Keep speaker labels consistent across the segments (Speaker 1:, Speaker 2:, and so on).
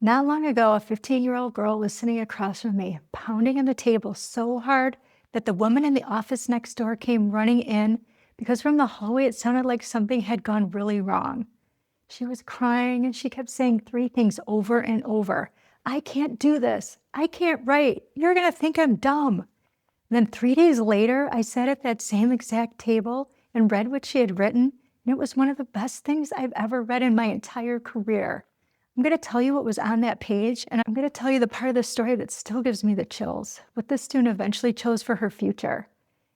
Speaker 1: Not long ago, a 15-year-old girl was sitting across from me, pounding on the table so hard that the woman in the office next door came running in because from the hallway it sounded like something had gone really wrong. She was crying and she kept saying three things over and over. I can't do this. I can't write. You're going to think I'm dumb. And then 3 days later, I sat at that same exact table and read what she had written, and it was one of the best things I've ever read in my entire career. I'm going to tell you what was on that page, and I'm going to tell you the part of the story that still gives me the chills, what this student eventually chose for her future,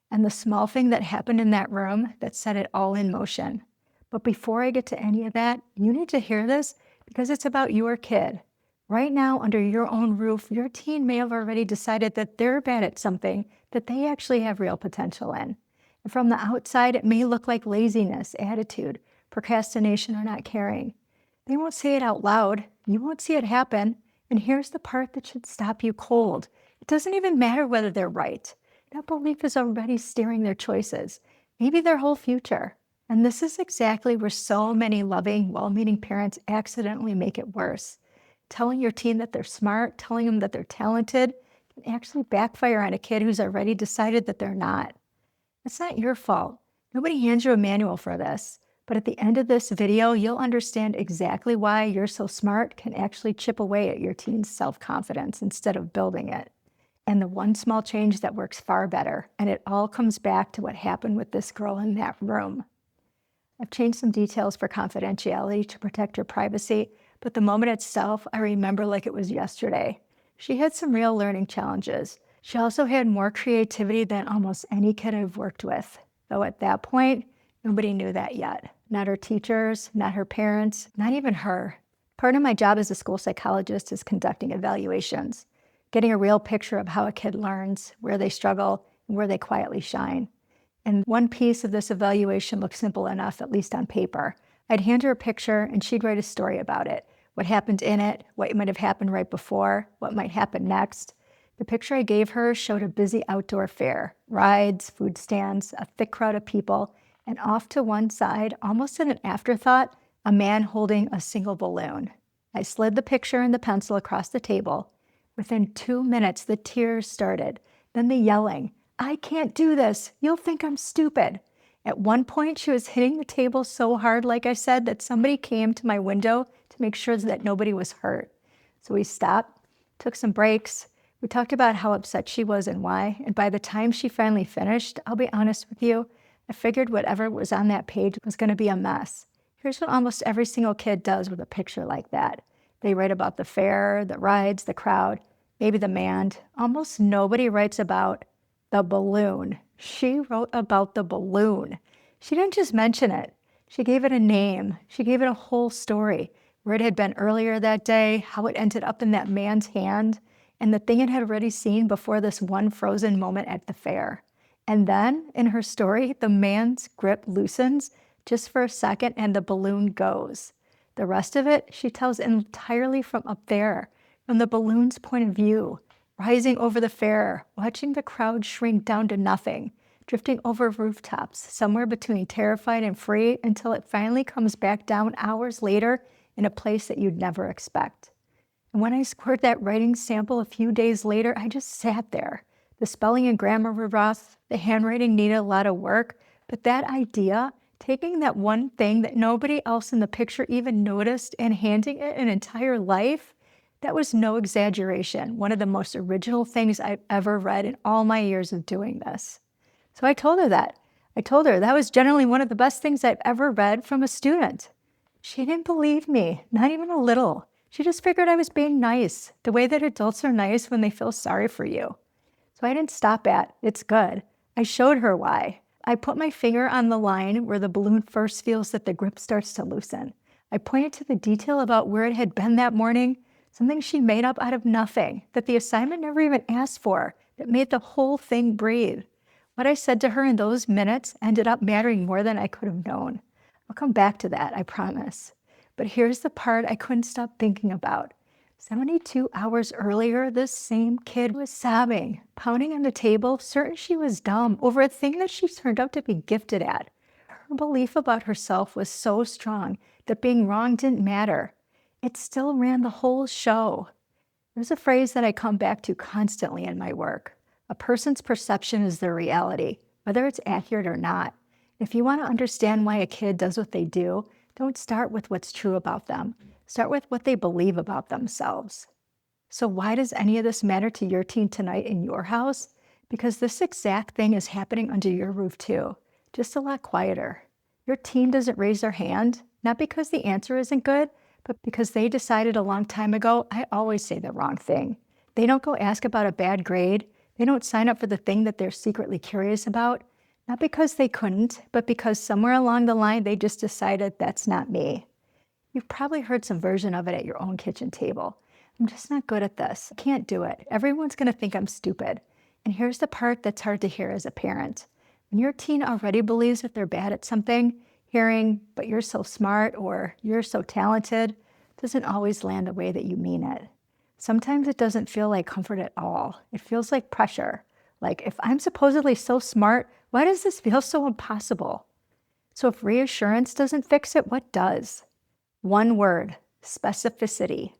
Speaker 1: and the small thing that happened in that room that set it all in motion. But before I get to any of that, you need to hear this because it's about your kid. Right now, under your own roof, your teen may have already decided that they're bad at something that they actually have real potential in. And from the outside, it may look like laziness, attitude, procrastination, or not caring. They won't say it out loud. You won't see it happen. And here's the part that should stop you cold. It doesn't even matter whether they're right. That belief is already steering their choices, maybe their whole future. And this is exactly where so many loving, well-meaning parents accidentally make it worse. Telling your teen that they're smart, telling them that they're talented, can actually backfire on a kid who's already decided that they're not. It's not your fault. Nobody hands you a manual for this. But at the end of this video, you'll understand exactly why You're So Smart can actually chip away at your teen's self-confidence instead of building it. And the one small change that works far better. And it all comes back to what happened with this girl in that room. I've changed some details for confidentiality to protect her privacy, but the moment itself, I remember like it was yesterday. She had some real learning challenges. She also had more creativity than almost any kid I've worked with, though at that point, nobody knew that yet. Not her teachers, not her parents, not even her. Part of my job as a school psychologist is conducting evaluations, getting a real picture of how a kid learns, where they struggle, and where they quietly shine. And one piece of this evaluation looked simple enough, at least on paper. I'd hand her a picture and she'd write a story about it, what happened in it, what might have happened right before, what might happen next. The picture I gave her showed a busy outdoor fair, rides, food stands, a thick crowd of people, and off to one side, almost in an afterthought, a man holding a single balloon. I slid the picture and the pencil across the table. Within 2 minutes, the tears started, then the yelling. I can't do this. You'll think I'm stupid. At one point, she was hitting the table so hard, like I said, that somebody came to my window to make sure that nobody was hurt. So we stopped, took some breaks. We talked about how upset she was and why. And by the time she finally finished, I'll be honest with you, I figured whatever was on that page was going to be a mess. Here's what almost every single kid does with a picture like that. They write about the fair, the rides, the crowd, maybe the man. Almost nobody writes about the balloon. She wrote about the balloon. She didn't just mention it. She gave it a name. She gave it a whole story, where it had been earlier that day, how it ended up in that man's hand, and the thing it had already seen before this one frozen moment at the fair. And then, in her story, the man's grip loosens just for a second and the balloon goes. The rest of it, she tells entirely from up there, from the balloon's point of view, rising over the fair, watching the crowd shrink down to nothing, drifting over rooftops, somewhere between terrified and free, until it finally comes back down hours later in a place that you'd never expect. And when I scored that writing sample a few days later, I just sat there. The spelling and grammar were rough, the handwriting needed a lot of work, but that idea, taking that one thing that nobody else in the picture even noticed and handing it an entire life, that was no exaggeration, one of the most original things I've ever read in all my years of doing this. So I told her that. I told her that was generally one of the best things I've ever read from a student. She didn't believe me, not even a little. She just figured I was being nice, the way that adults are nice when they feel sorry for you. So I didn't stop at, it's good. I showed her why. I put my finger on the line where the balloon first feels that the grip starts to loosen. I pointed to the detail about where it had been that morning, something she made up out of nothing, that the assignment never even asked for, that made the whole thing breathe. What I said to her in those minutes ended up mattering more than I could have known. I'll come back to that, I promise. But here's the part I couldn't stop thinking about. 72 hours earlier, this same kid was sobbing, pounding on the table, certain she was dumb over a thing that she turned out to be gifted at. Her belief about herself was so strong that being wrong didn't matter. It still ran the whole show. There's a phrase that I come back to constantly in my work. A person's perception is their reality, whether it's accurate or not. If you want to understand why a kid does what they do, don't start with what's true about them. Start with what they believe about themselves. So why does any of this matter to your teen tonight in your house? Because this exact thing is happening under your roof too, just a lot quieter. Your teen doesn't raise their hand, not because the answer isn't good, but because they decided a long time ago, I always say the wrong thing. They don't go ask about a bad grade. They don't sign up for the thing that they're secretly curious about, not because they couldn't, but because somewhere along the line, they just decided that's not me. You've probably heard some version of it at your own kitchen table. I'm just not good at this. I can't do it. Everyone's going to think I'm stupid. And here's the part that's hard to hear as a parent. When your teen already believes that they're bad at something, hearing, but you're so smart or you're so talented, doesn't always land the way that you mean it. Sometimes it doesn't feel like comfort at all. It feels like pressure. Like, if I'm supposedly so smart, why does this feel so impossible? So if reassurance doesn't fix it, what does? One word: specificity.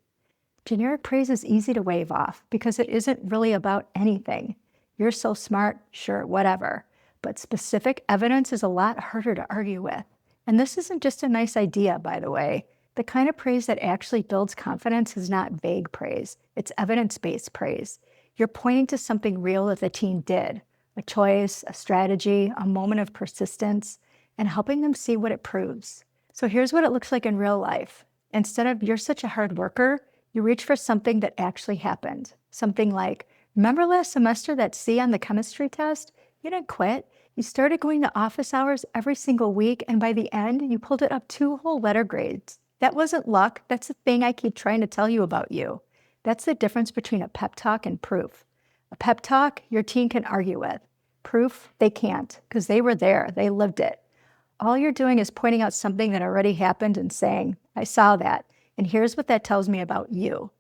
Speaker 1: Generic praise is easy to wave off because it isn't really about anything. You're so smart, sure, whatever. But specific evidence is a lot harder to argue with. And this isn't just a nice idea, by the way. The kind of praise that actually builds confidence is not vague praise. It's evidence-based praise. You're pointing to something real that the teen did, a choice, a strategy, a moment of persistence, and helping them see what it proves. So here's what it looks like in real life. Instead of "you're such a hard worker," you reach for something that actually happened. Something like, "Remember last semester that C on the chemistry test? You didn't quit. You started going to office hours every single week, and by the end, you pulled it up 2 whole letter grades. That wasn't luck. That's the thing I keep trying to tell you about you." That's the difference between a pep talk and proof. A pep talk, your teen can argue with. Proof, they can't, because they were there. They lived it. All you're doing is pointing out something that already happened and saying, "I saw that, and here's what that tells me about you."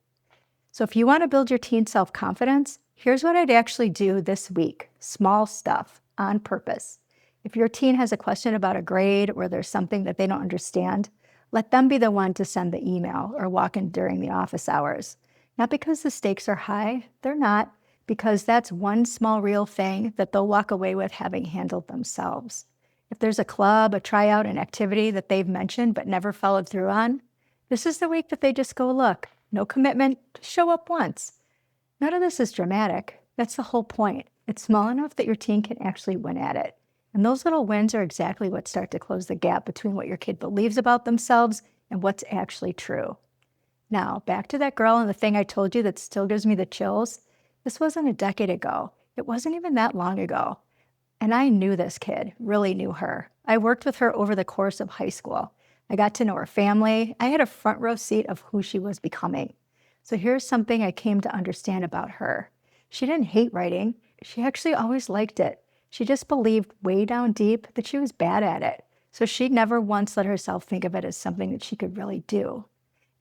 Speaker 1: So if you want to build your teen's self-confidence, here's what I'd actually do this week. Small stuff, on purpose. If your teen has a question about a grade or there's something that they don't understand, let them be the one to send the email or walk in during the office hours. Not because the stakes are high, they're not, because that's one small real thing that they'll walk away with having handled themselves. If there's a club, a tryout, an activity that they've mentioned but never followed through on, this is the week that they just go look. No commitment, just show up once. None of this is dramatic. That's the whole point. It's small enough that your teen can actually win at it. And those little wins are exactly what start to close the gap between what your kid believes about themselves and what's actually true. Now, back to that girl and the thing I told you that still gives me the chills. This wasn't a decade ago. It wasn't even that long ago. And I knew this kid, really knew her. I worked with her over the course of high school. I got to know her family. I had a front row seat of who she was becoming. So here's something I came to understand about her. She didn't hate writing. She actually always liked it. She just believed way down deep that she was bad at it. So she never once let herself think of it as something that she could really do.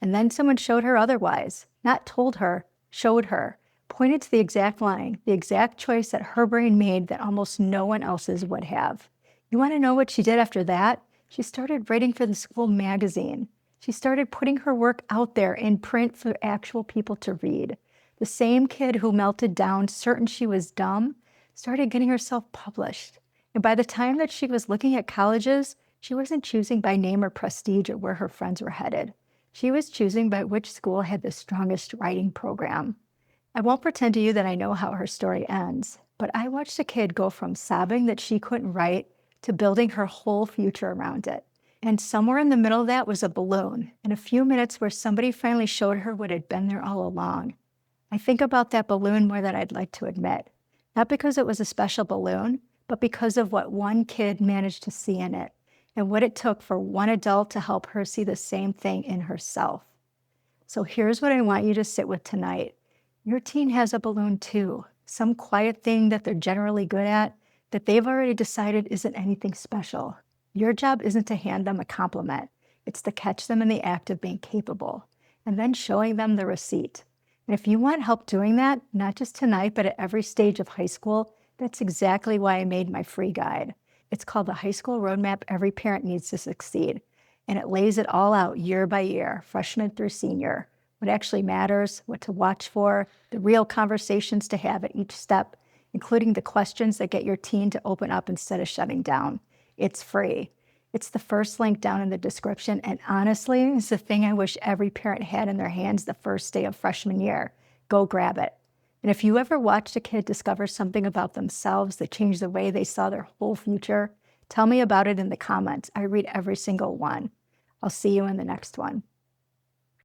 Speaker 1: And then someone showed her otherwise. Not told her, showed her. Pointed to the exact line, the exact choice that her brain made that almost no one else's would have. You want to know what she did after that? She started writing for the school magazine. She started putting her work out there in print for actual people to read. The same kid who melted down, certain she was dumb, started getting herself published. And by the time that she was looking at colleges, she wasn't choosing by name or prestige or where her friends were headed. She was choosing by which school had the strongest writing program. I won't pretend to you that I know how her story ends, but I watched a kid go from sobbing that she couldn't write to building her whole future around it. And somewhere in the middle of that was a balloon, and a few minutes where somebody finally showed her what had been there all along. I think about that balloon more than I'd like to admit. Not because it was a special balloon, but because of what one kid managed to see in it, and what it took for one adult to help her see the same thing in herself. So here's what I want you to sit with tonight. Your teen has a balloon too, some quiet thing that they're generally good at that they've already decided isn't anything special. Your job isn't to hand them a compliment. It's to catch them in the act of being capable and then showing them the receipt. And if you want help doing that, not just tonight, but at every stage of high school, that's exactly why I made my free guide. It's called the High School Roadmap Every Parent Needs to Succeed. and it lays it all out year by year, freshman through senior. What actually matters, what to watch for, the real conversations to have at each step, including the questions that get your teen to open up instead of shutting down. It's free. It's the first link down in the description, and honestly, it's the thing I wish every parent had in their hands the first day of freshman year. Go grab it. And if you ever watched a kid discover something about themselves that changed the way they saw their whole future, tell me about it in the comments. I read every single one. I'll see you in the next one.